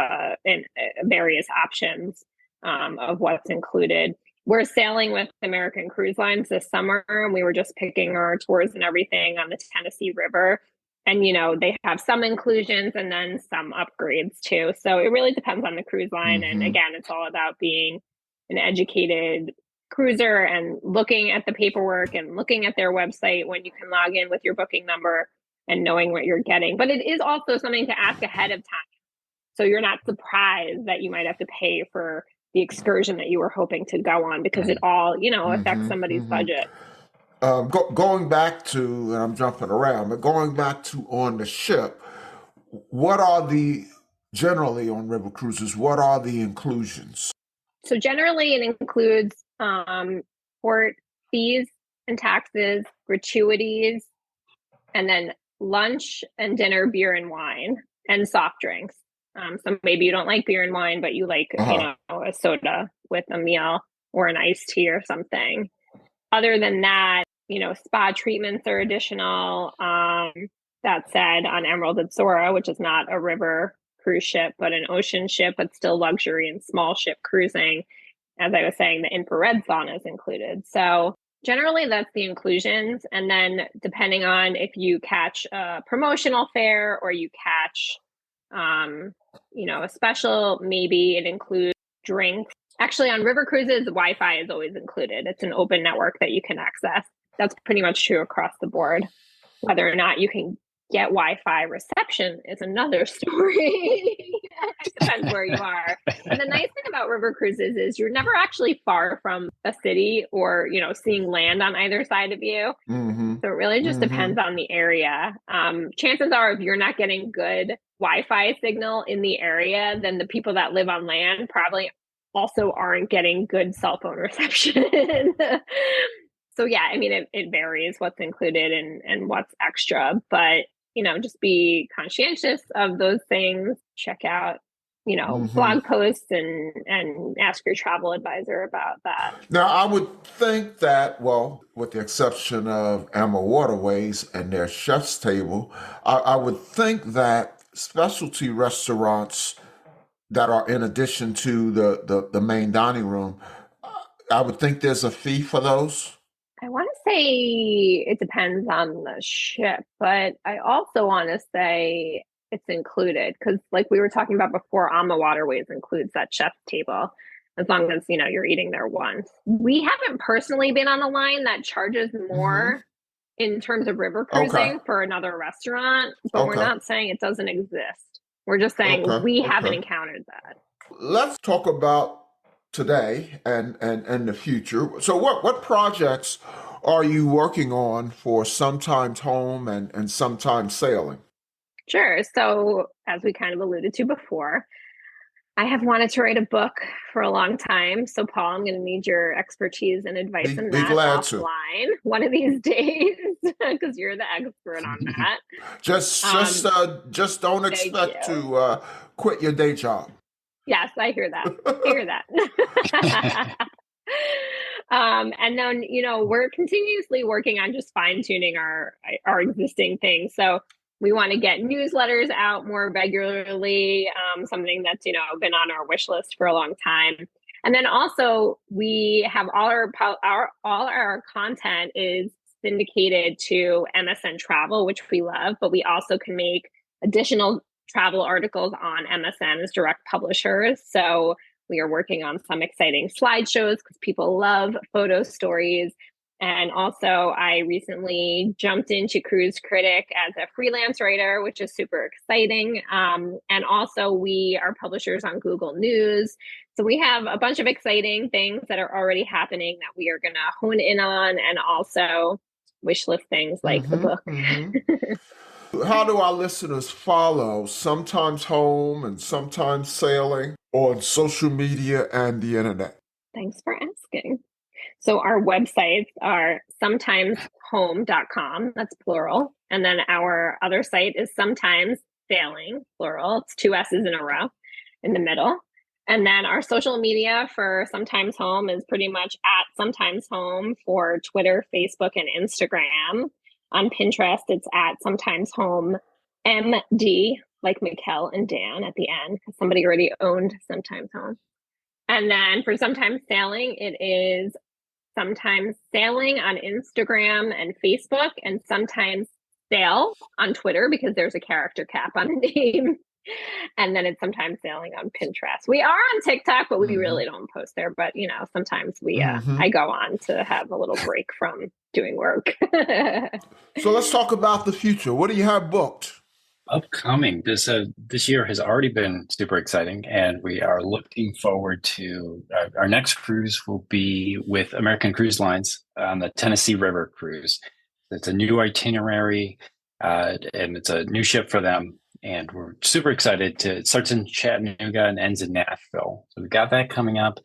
various options of what's included. We're sailing with American Cruise Lines this summer, and we were just picking our tours and everything on the Tennessee River. And, they have some inclusions and then some upgrades too. So it really depends on the cruise line. And again, it's all about being an educated cruiser and looking at the paperwork and looking at their website when you can log in with your booking number and knowing what you're getting. But it is also something to ask ahead of time, so you're not surprised that you might have to pay for the excursion that you were hoping to go on, because it all, affects somebody's budget. Going back to, and I'm jumping around, but going back to on the ship, what are generally on river cruises, what are the inclusions? So generally it includes port fees and taxes, gratuities, and then lunch and dinner, beer and wine, and soft drinks. So maybe you don't like beer and wine, but you like, a soda with a meal or an iced tea or something. Other than that, spa treatments are additional. That said, on Emerald Azora, which is not a river cruise ship, but an ocean ship, but still luxury and small ship cruising, as I was saying, the infrared sauna is included. So generally that's the inclusions. And then depending on if you catch a promotional fare or you catch, a special, maybe it includes drinks Actually, on river cruises, Wi-Fi is always included. It's an open network that you can access. That's pretty much true across the board. Whether or not you can get Wi-Fi reception is another story. It depends where you are. And the nice thing about river cruises is you're never actually far from a city or, seeing land on either side of you. Mm-hmm. So it really just depends on the area. Chances are, if you're not getting good Wi-Fi signal in the area, then the people that live on land probably also aren't getting good cell phone reception. So yeah, I mean, it varies what's included and what's extra, but just be conscientious of those things. Check out, blog posts and ask your travel advisor about that. Now, I would think that, well, with the exception of Ama Waterways and their chef's table, I would think that specialty restaurants that are in addition to the main dining room, I would think there's a fee for those. I want to say it depends on the ship, but I also want to say it's included because, like we were talking about before, Ama Waterways includes that chef's table as long as you're eating there once. We haven't personally been on a line that charges more in terms of river cruising for another restaurant, but we're not saying it doesn't exist. We're just saying we haven't encountered that. Let's talk about today and the future. So what projects are you working on for Sometimes Home and Sometimes Sailing? Sure. So as we kind of alluded to before, I have wanted to write a book for a long time. So Paul, I'm going to need your expertise and advice on that offline one of these days because you're the expert on that. Just don't expect to quit your day job. Yes, I hear that. And then, we're continuously working on just fine tuning our existing things. So we want to get newsletters out more regularly, something that's, been on our wish list for a long time. And then also we have all our content is syndicated to MSN Travel, which we love, but we also can make additional travel articles on MSN as direct publishers. So we are working on some exciting slideshows because people love photo stories. And also, I recently jumped into Cruise Critic as a freelance writer, which is super exciting. And also, we are publishers on Google News. So we have a bunch of exciting things that are already happening that we are going to hone in on, and also wish list things like the book. How do our listeners follow Sometimes Home and Sometimes Sailing on social media and the internet? Thanks for asking. So our websites are sometimeshome.com, that's plural. And then our other site is Sometimes Sailing, plural. It's 2 S's in a row in the middle. And then our social media for Sometimes Home is pretty much at Sometimes Home for Twitter, Facebook, and Instagram. On Pinterest, it's at Sometimes Home MD, like Mikkel and Dan at the end, because somebody already owned Sometimes Home. And then for Sometimes Sailing, it is Sometimes Sailing on Instagram and Facebook, and Sometimes Sail on Twitter because there's a character cap on the name. And then it's Sometimes Sailing on Pinterest. We are on TikTok, but we really don't post there. But, sometimes I go on to have a little break from doing work. So let's talk about the future. What do you have booked? Upcoming. This year has already been super exciting, and we are looking forward to our next cruise will be with American Cruise Lines on the Tennessee River cruise. It's a new itinerary, and it's a new ship for them. And we're super excited it starts in Chattanooga and ends in Nashville. So we've got that coming up.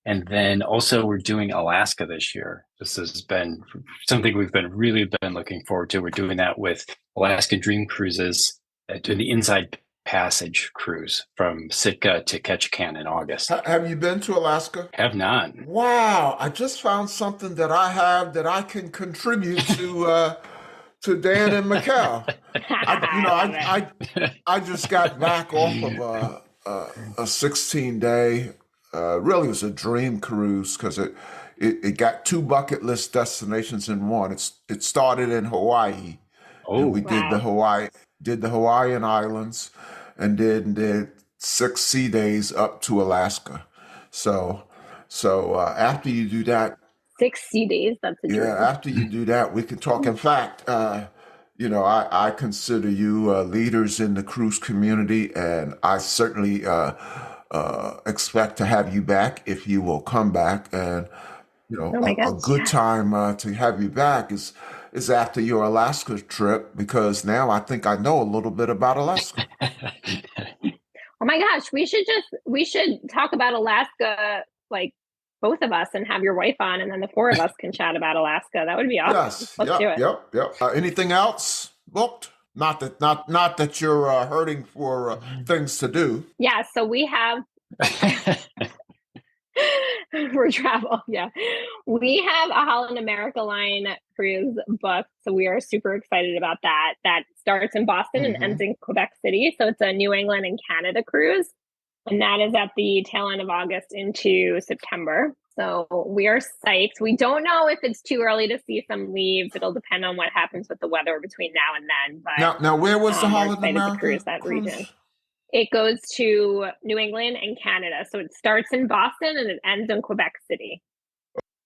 And then also we're doing Alaska this year. This has been something we've really been looking forward to. We're doing that with Alaska Dream Cruises, doing the Inside Passage cruise from Sitka to Ketchikan in August. Have you been to Alaska? Have not. Wow. I just found something that I have that I can contribute to Dan and Mikkel. I just got back off of a 16-day, really it was a dream cruise because it got 2 bucket list destinations in one. It started in Hawaii. Oh, and we did the Hawaiian Islands, and did 6 sea days up to Alaska. So So after you do that, 60 days, that's a yeah, dream. after you do that, we can talk. In fact, I consider you leaders in the cruise community, and I certainly expect to have you back if you will come back. And Oh my a gosh. good time to have you back is after your Alaska trip, because now I think I know a little bit about Alaska. Oh my gosh, we should talk about Alaska, like both of us, and have your wife on, and then the four of us can chat about Alaska. That would be awesome. Yes, Let's do yep, it. yep, yep. Anything else booked? Not that you're hurting for things to do. Yeah, so we have for travel. Yeah. We have a Holland America Line cruise booked. So we are super excited about that. That starts in Boston and ends Hmm. in Quebec City. So it's a New England and Canada cruise. And that is at the tail end of August into September. So we are psyched. We don't know if it's too early to see some leaves. It'll depend on what happens with the weather between now and then. Now, where was the But we're Holland excited to America cruise that region. cruise? It goes to New England and Canada. So it starts in Boston and it ends in Quebec City.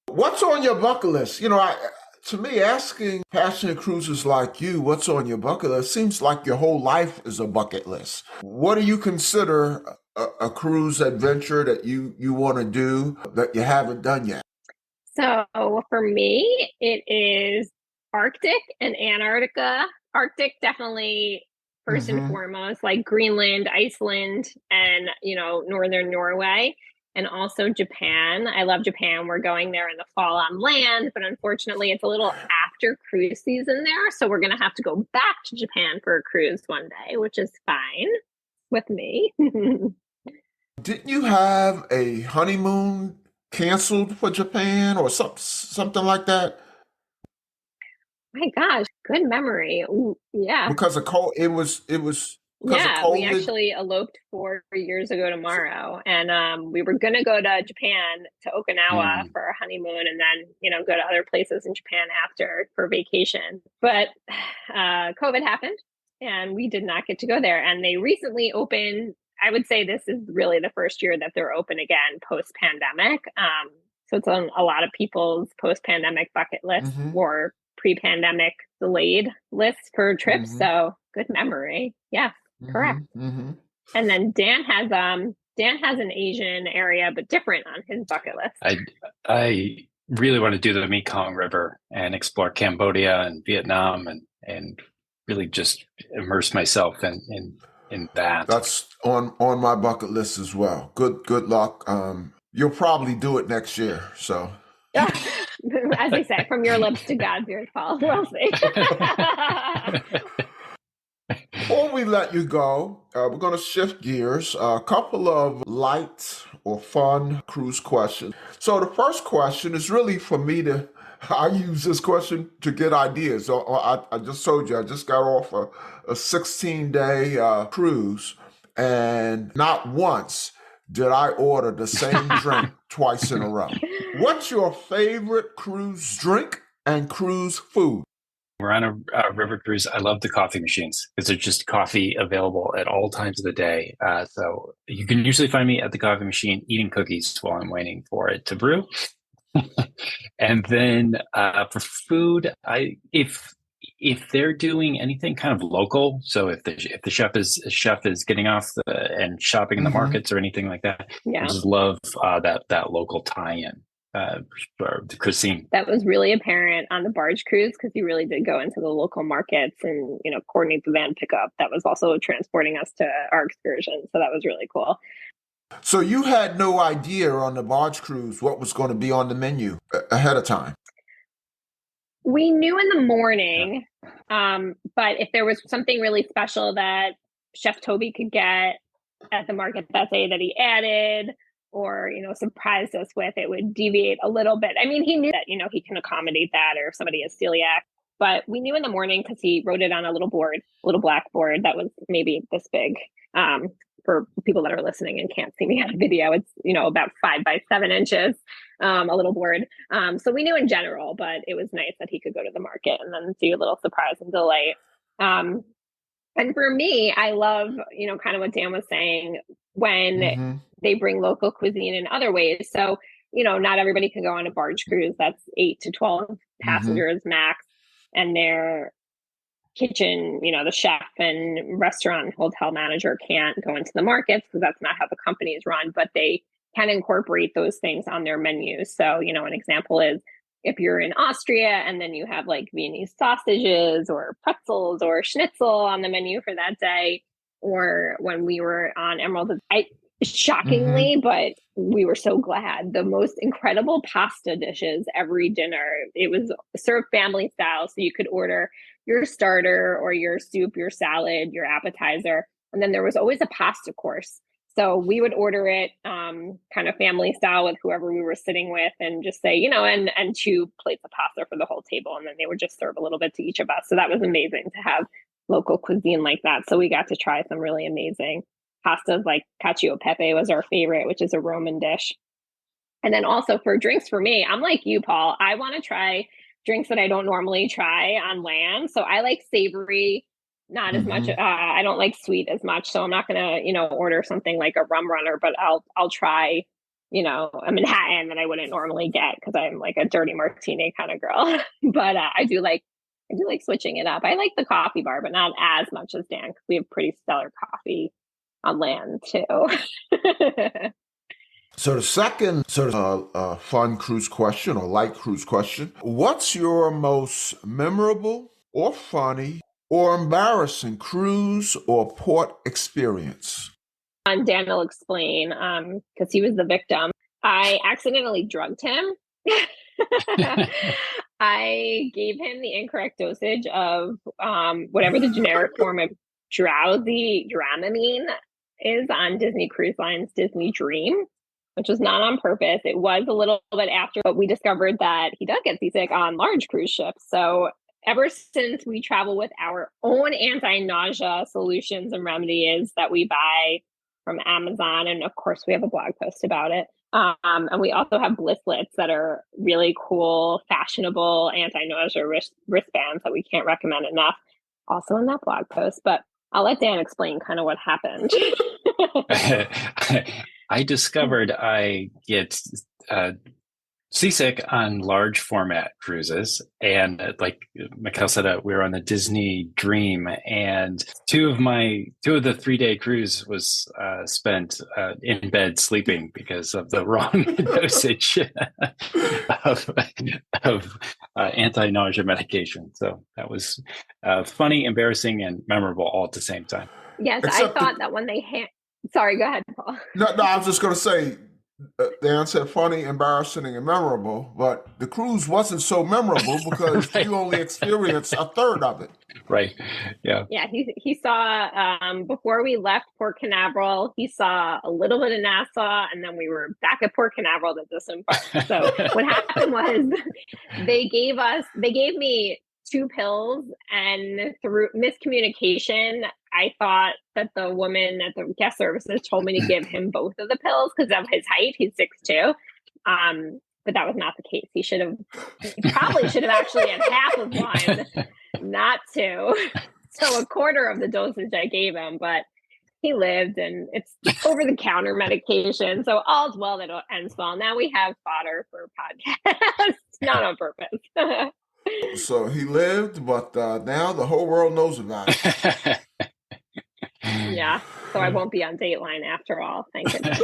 What's on your bucket list? To me, asking passionate cruisers like you, what's on your bucket list, seems like your whole life is a bucket list. What do you consider a cruise adventure that you want to do that you haven't done yet? So for me, it is Arctic and Antarctica. Arctic, definitely first and Hmm. foremost, like Greenland, Iceland, and northern Norway, and also Japan. I love Japan. We're going there in the fall on land, but unfortunately, it's a little after cruise season there, so we're gonna have to go back to Japan for a cruise one day, which is fine with me. Didn't you have a honeymoon canceled for Japan or something like that? My gosh, good memory. Ooh, yeah. Because of cold, it was because of Yeah, we COVID. actually eloped 4 years ago So, tomorrow, and we were gonna go to Japan to Okinawa Mm. for our honeymoon, and then go to other places in Japan after for vacation. But COVID happened, and we did not get to go there. And they recently opened. I would say this is really the first year that they're open again post pandemic. So it's on a lot of people's post pandemic bucket list hmm or pre pandemic delayed list for trips. hmm So good memory. Yeah. Correct. hmm hmm And then Dan has an Asian area, but different on his bucket list. I really want to do the Mekong River and explore Cambodia and Vietnam and really just immerse myself in that. That's on my bucket list as well. Good luck. You'll probably do it next year. So As they say, from your lips to God's ears, Paul. We'll see. before we let you go, we're going to shift gears. A couple of light or fun cruise questions. So the first question is really for me to. I use this question to get ideas. So I just told you I just got off a 16-day cruise, and not once did I order the same drink twice in a row. What's your favorite cruise drink and cruise food? We're on a river cruise. I love the coffee machines because there's just coffee available at all times of the day. So you can usually find me at the coffee machine eating cookies while I'm waiting for it to brew. And then for food, if they're doing anything kind of local, so if the chef is getting off and shopping in the Hmm. markets or anything like that, I Yeah. just love that local tie-in for the cuisine. That was really apparent on the barge cruise because he really did go into the local markets and, coordinate the van pickup. That was also transporting us to our excursion. So that was really cool. So you had no idea on the barge cruise what was going to be on the menu ahead of time. We knew in the Yeah. morning, but if there was something really special that Chef Toby could get at the market that day that he added or, surprised us with, it would deviate a little bit. I mean, he knew that, he can accommodate that or if somebody is celiac, but we knew in the morning because he wrote it on a little board, a little black board that was maybe this big. For people that are listening and can't see me on video, it's, about 5 by 7 inches, a little board. So we knew in general, but it was nice that he could go to the market and then do a little surprise and delight. And for me, I love, kind of what Dan was saying when Hmm. they bring local cuisine in other ways. So not everybody can go on a barge cruise. That's 8 to 12 passengers max. And their kitchen, the chef and restaurant hotel manager can't go into the markets because that's not how the company is run, but they can incorporate those things on their menus. So, an example is if you're in Austria and then you have like Viennese sausages or pretzels or schnitzel on the menu for that day, or when we were on Emerald, shockingly, but we were so glad, the most incredible pasta dishes every dinner. It was served family style. So you could order your starter or your soup, your salad, your appetizer. And then there was always a pasta course. So we would order it kind of family style with whoever we were sitting with and just say, and 2 plates of pasta for the whole table. And then they would just serve a little bit to each of us. So that was amazing to have local cuisine like that. So we got to try some really amazing pastas, like cacio e pepe was our favorite, which is a Roman dish. And then also for drinks, for me, I'm like you, Paul. I want to try drinks that I don't normally try on land. So I like savory, not as much. I don't like sweet as much. So I'm not going to, order something like a rum runner, but I'll try, a Manhattan that I wouldn't normally get because I'm like a dirty martini kind of girl. But I do like switching it up. I like the coffee bar, but not as much as Dan because we have pretty stellar coffee on land too. So the second sort of fun cruise question or light cruise question, what's your most memorable or funny or embarrassing cruise or port experience? And Dan will explain because he was the victim. I accidentally drugged him. I gave him the incorrect dosage of whatever the generic form of drowsy Dramamine is on Disney Cruise Line's Disney Dream, which was not on purpose. It was a little bit after, but we discovered that he does get seasick on large cruise ships. So ever since we travel with our own anti-nausea solutions and remedies that we buy from Amazon, and of course we have a blog post about it. And we also have Blisslets that are really cool, fashionable anti-nausea wristbands that we can't recommend enough. Also in that blog post, but I'll let Dan explain kind of what happened. I discovered I get seasick on large format cruises, and like Mikkel said, we were on the Disney Dream, and two of the 3-day cruise was spent in bed sleeping because of the wrong dosage of anti-nausea medication. So that was funny, embarrassing, and memorable all at the same time. Yes, I thought that when they sorry, go ahead, Paul. No, I was just going to say, Dan said funny, embarrassing, and memorable, but the cruise wasn't so memorable because you only experienced a third of it. Right. Yeah. Yeah. He saw, before we left Port Canaveral, he saw a little bit of Nassau, and then we were back at Port Canaveral to disembark. So what happened was they gave me 2 pills, and through miscommunication, I thought that the woman at the guest services told me to give him both of the pills because of his height. He's 6'2". But that was not the case. He probably should have actually had half of one, not 2. So a quarter of the dosage I gave him, but he lived, and it's over-the-counter medication. So all's well that ends well. Now we have fodder for podcasts, not on purpose. So he lived, but now the whole world knows about it. Yeah, so I won't be on Dateline after all. Thank goodness.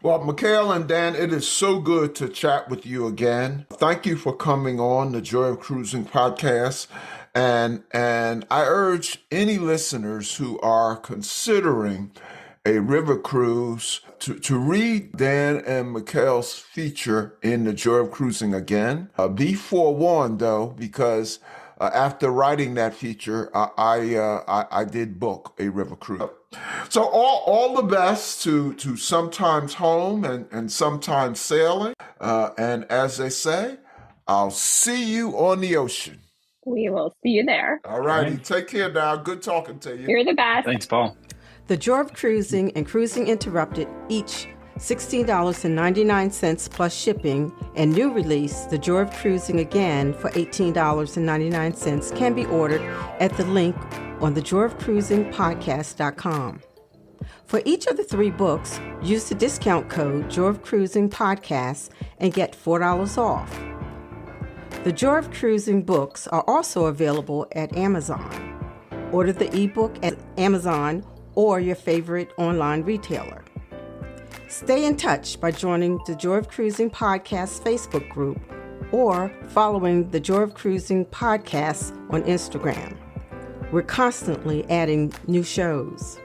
Well, Mikkel and Dan, it is so good to chat with you again. Thank you for coming on the Joy of Cruising podcast. And I urge any listeners who are considering a river cruise to read Dan and Mikkel's feature in the Joy of Cruising again. Be forewarned, though, because after writing that feature, I did book a river cruise. So all the best to Sometimes Home and Sometimes Sailing. And as they say, I'll see you on the ocean. We will see you there. All righty. Take care now. Good talking to you. You're the best. Thanks, Paul. The Joy of Cruising and Cruising Interrupted, each $16.99 plus shipping, and new release, The Joy of Cruising Again for $18.99 can be ordered at the link on thejoyofcruisingpodcast.com. For each of the 3 books, use the discount code Joy of Cruising Podcast and get $4 off. The Joy of Cruising books are also available at Amazon. Order the ebook at Amazon or your favorite online retailer. Stay in touch by joining the Joy of Cruising Podcast Facebook group or following the Joy of Cruising Podcast on Instagram. We're constantly adding new shows.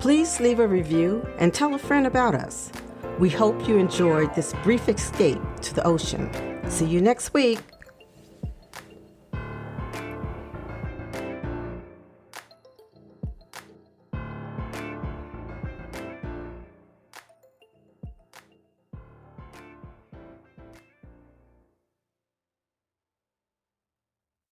Please leave a review and tell a friend about us. We hope you enjoyed this brief escape to the ocean. See you next week.